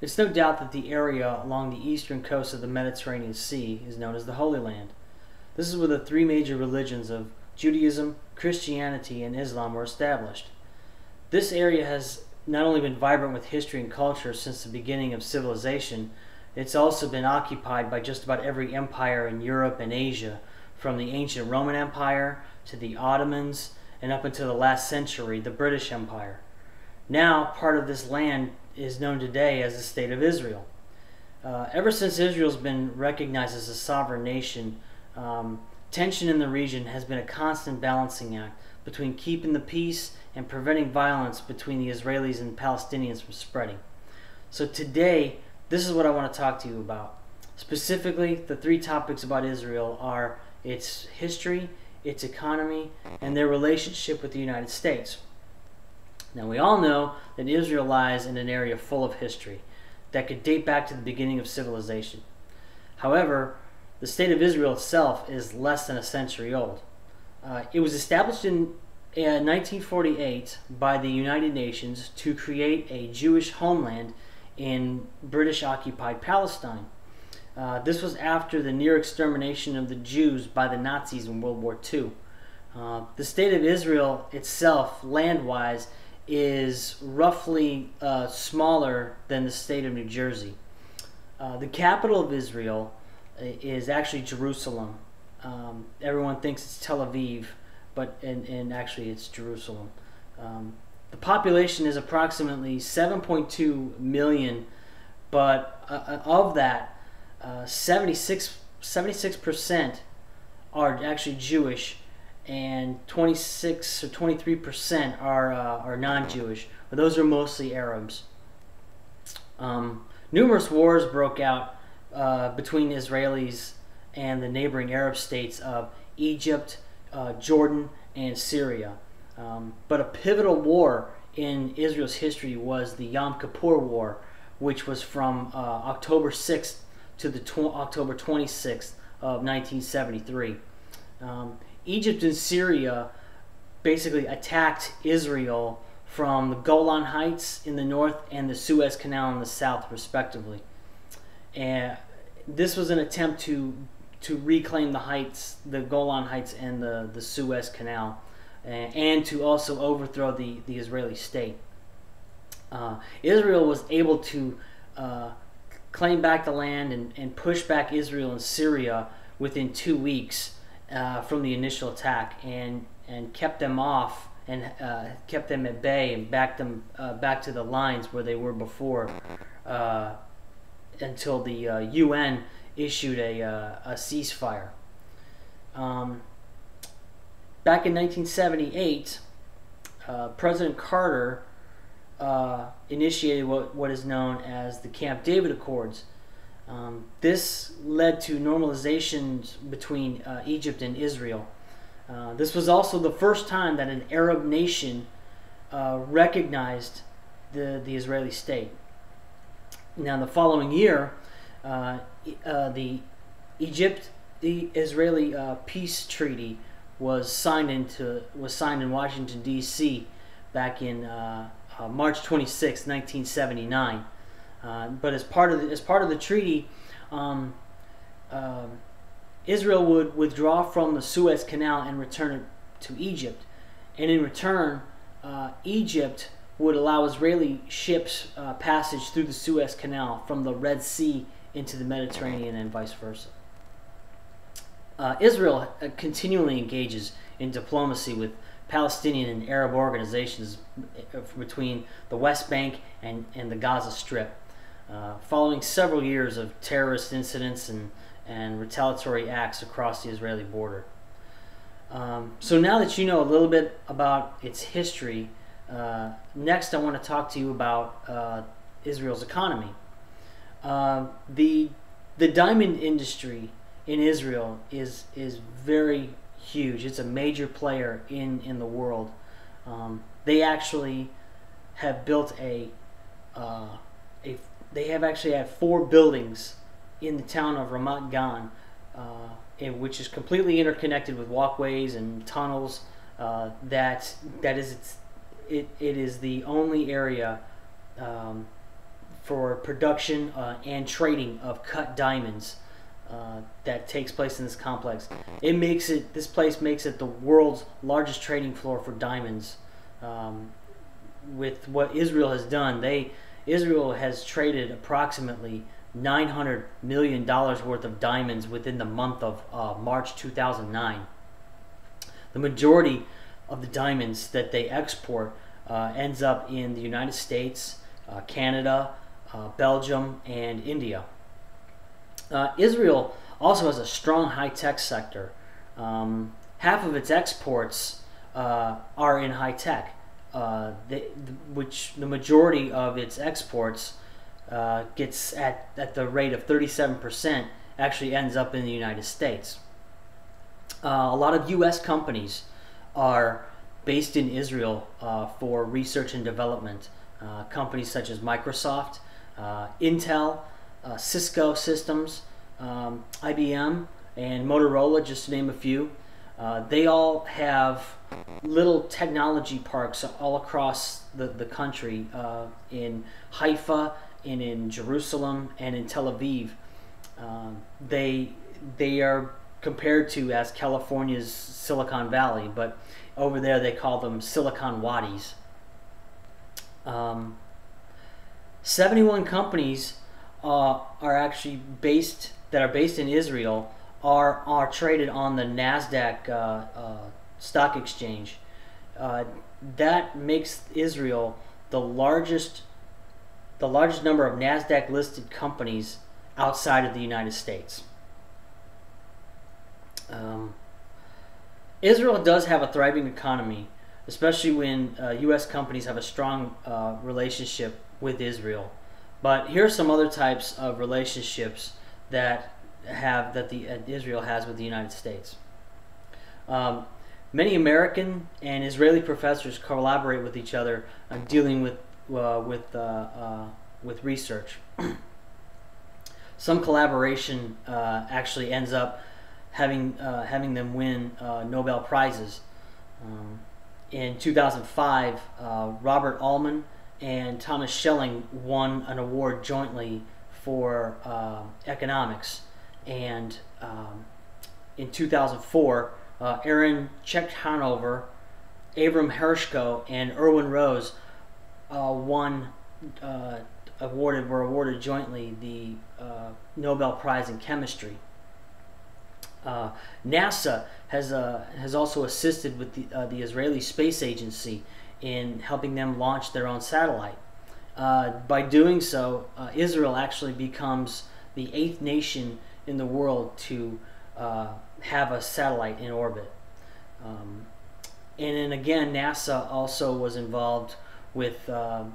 It's no doubt that the area along the eastern coast of the Mediterranean Sea is known as the Holy Land. This is where the three major religions of Judaism, Christianity, and Islam were established. This area has not only been vibrant with history and culture since the beginning of civilization, it's also been occupied by just about every empire in Europe and Asia, from the ancient Roman Empire to the Ottomans and up until the last century, the British Empire. Now, part of this land is known today as the State of Israel. Ever since Israel's been recognized as a sovereign nation, tension in the region has been a constant balancing act between keeping the peace and preventing violence between the Israelis and Palestinians from spreading. So today, this is what I want to talk to you about. Specifically, the three topics about Israel are its history, its economy, and their relationship with the United States. Now, we all know that Israel lies in an area full of history that could date back to the beginning of civilization. However, the State of Israel itself is less than a century old. It was established in 1948 by the United Nations to create a Jewish homeland in British-occupied Palestine. This was after the near extermination of the Jews by the Nazis in World War II. The State of Israel itself, land-wise, is roughly smaller than the state of New Jersey. The capital of Israel is actually Jerusalem. Everyone thinks it's Tel Aviv, but and actually it's Jerusalem. The population is approximately 7.2 million, but of that, 76% are actually Jewish, and 26 or 23% are non-Jewish. But those are mostly Arabs. Numerous wars broke out between Israelis and the neighboring Arab states of Egypt, Jordan, and Syria. But a pivotal war in Israel's history was the Yom Kippur War, which was from October 6th to the October 26th of 1973. Egypt and Syria basically attacked Israel from the Golan Heights in the north and the Suez Canal in the south, respectively. And this was an attempt to reclaim the heights, the Golan Heights and the Suez Canal, and to also overthrow the Israeli state. Israel was able to claim back the land and push back Israel and Syria within 2 weeks from the initial attack, and kept them off and kept them at bay and backed them back to the lines where they were before, until the UN issued a ceasefire. Back in 1978, President Carter initiated what is known as the Camp David Accords. This led to normalizations between Egypt and Israel. This was also the first time that an Arab nation recognized the Israeli state. Now, the following year, the Egypt-Israeli peace treaty was signed in Washington, D.C. back in March 26, 1979. But as part of the treaty, Israel would withdraw from the Suez Canal and return it to Egypt, and in return, Egypt would allow Israeli ships passage through the Suez Canal from the Red Sea into the Mediterranean and vice versa. Israel continually engages in diplomacy with Palestinian and Arab organizations between the West Bank and the Gaza Strip, following several years of terrorist incidents and retaliatory acts across the Israeli border. So now that you know a little bit about its history, next I want to talk to you about Israel's economy. The diamond industry in Israel is very huge. It's a major player in the world. They actually have built they have actually had 4 buildings in the town of Ramat Gan, which is completely interconnected with walkways and tunnels. It is the only area for production and trading of cut diamonds that takes place in this complex. This place makes it the world's largest trading floor for diamonds. With what Israel has done, Israel has traded approximately $900 million worth of diamonds within the month of March 2009. The majority of the diamonds that they export ends up in the United States, Canada, Belgium, and India. Israel also has a strong high-tech sector. Half of its exports are in high-tech, which the majority of its exports gets at the rate of 37%, actually ends up in the United States. A lot of U.S. companies are based in Israel for research and development. Companies such as Microsoft, Intel, Cisco Systems, IBM, and Motorola, just to name a few. They all have little technology parks all across the country, in Haifa, and in Jerusalem, and in Tel Aviv. They are compared to as California's Silicon Valley, but over there they call them Silicon Wadis. 71 companies are actually based in Israel are traded on the NASDAQ stock exchange. That makes Israel the largest number of NASDAQ listed companies outside of the United States. Israel does have a thriving economy, especially when U.S. companies have a strong relationship with Israel. But here are some other types of relationships that Israel has with the United States. Many American and Israeli professors collaborate with each other on dealing with research. Some collaboration actually ends up having them win Nobel Prizes. In 2005, Robert Ullman and Thomas Schelling won an award jointly for economics. And in 2004, Aaron Chechanover, Abram Hershko, and Erwin Rose were awarded jointly the Nobel Prize in Chemistry. NASA has also assisted with the Israeli Space Agency in helping them launch their own satellite. By doing so, Israel actually becomes the 8th nation in the world to have a satellite in orbit. And then again, NASA also was involved with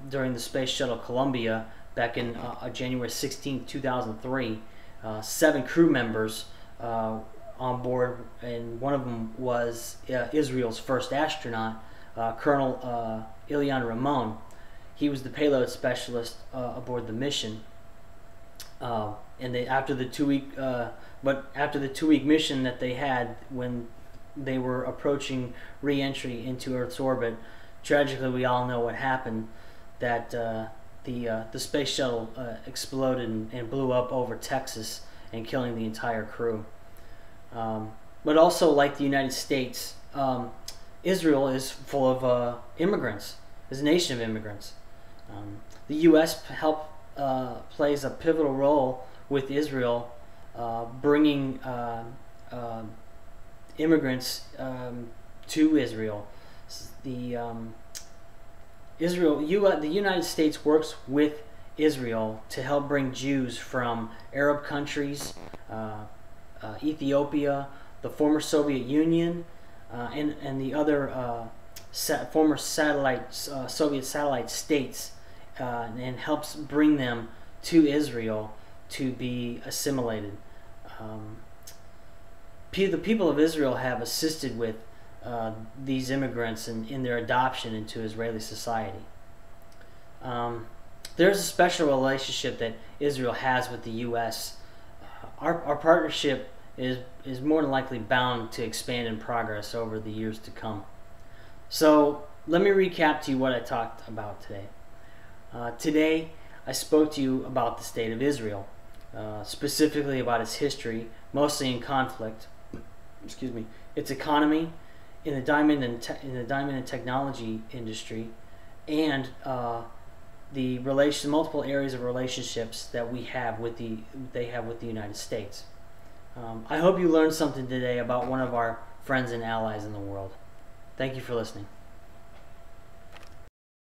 during the Space Shuttle Columbia back in January 16, 2003. 7 crew members on board, and one of them was Israel's first astronaut, Colonel Ilan Ramon. He was the payload specialist aboard the mission. And after the 2-week mission that they had, when they were approaching re-entry into Earth's orbit, tragically we all know what happened. That the space shuttle exploded and blew up over Texas and killing the entire crew. But also, like the United States, Israel is full of immigrants. It's a nation of immigrants. The U.S. plays a pivotal role with Israel, bringing immigrants to Israel. The United States works with Israel to help bring Jews from Arab countries, Ethiopia, the former Soviet Union, and the other former Soviet satellite states, and helps bring them to Israel to be assimilated. The people of Israel have assisted with these immigrants in their adoption into Israeli society. There's a special relationship that Israel has with the U.S. Our partnership is more than likely bound to expand and progress over the years to come. So let me recap to you what I talked about today. Today I spoke to you about the state of Israel, specifically about its history, mostly in conflict, its economy, in the diamond and technology industry, and the multiple areas of relationships that they have with the United States. I hope you learned something today about one of our friends and allies in the world. Thank you for listening.